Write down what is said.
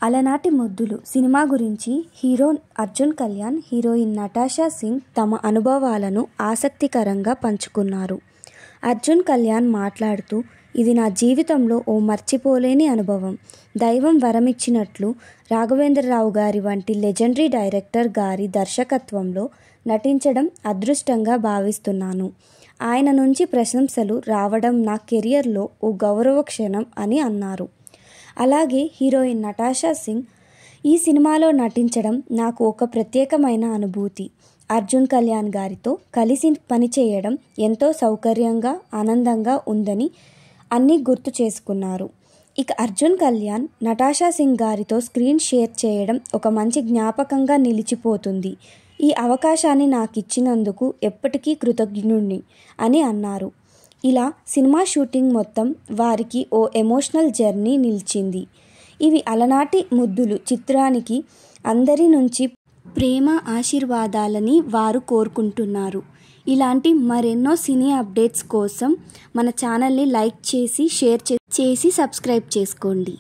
అలనాటి ముద్దులు సినిమా గురించి hero Arjun Kalyan, heroine Natasha Singh తమ అనుభవాలను ఆసక్తికరంగా పంచుకున్నారు. అర్జున్ కళ్యాణ్ మాట్లాడుతూ, ఇది నా జీవితంలో ఓ మర్చిపోలేని అనుభవం. దైవం వరమిచ్చినట్లు రాఘవేంద్రరావు గారి వంటి లెజెండరీ డైరెక్టర్ గారి దర్శకత్వంలో నటించడం అదృష్టంగా భావిస్తున్నాను. ఆయన నుంచి ప్రశంసలు రావడం నా కెరియర్లో ఓ గౌరవ క్షణం అని అన్నారు. అలాగే హీరోయిన్ నటాషా సింగ్, ఈ సినిమాలో నటించడం నాకు ఒక ప్రత్యేకమైన అనుభూతి. అర్జున్ కళ్యాణ్ గారితో కలిసి పనిచేయడం ఎంతో సౌకర్యంగా, ఆనందంగా ఉందని అన్నీ గుర్తు చేసుకున్నారు. ఇక అర్జున్ కళ్యాణ్, నటాషా సింగ్ గారితో స్క్రీన్ షేర్ చేయడం ఒక మంచి జ్ఞాపకంగా నిలిచిపోతుంది. ఈ అవకాశాన్ని నాకు ఇచ్చినందుకు ఎప్పటికీ కృతజ్ఞుణ్ణి అని అన్నారు. ఇలా సినిమా షూటింగ్ మొత్తం వారికి ఓ ఎమోషనల్ జర్నీ నిలిచింది. ఇవి అలనాటి ముద్దులు చిత్రానికి అందరి నుంచి ప్రేమ, ఆశీర్వాదాలని వారు కోరుకుంటున్నారు. ఇలాంటి మరెన్నో సినీ అప్డేట్స్ కోసం మన ఛానల్ని లైక్ చేసి, షేర్ చేసి సబ్స్క్రైబ్ చేసుకోండి.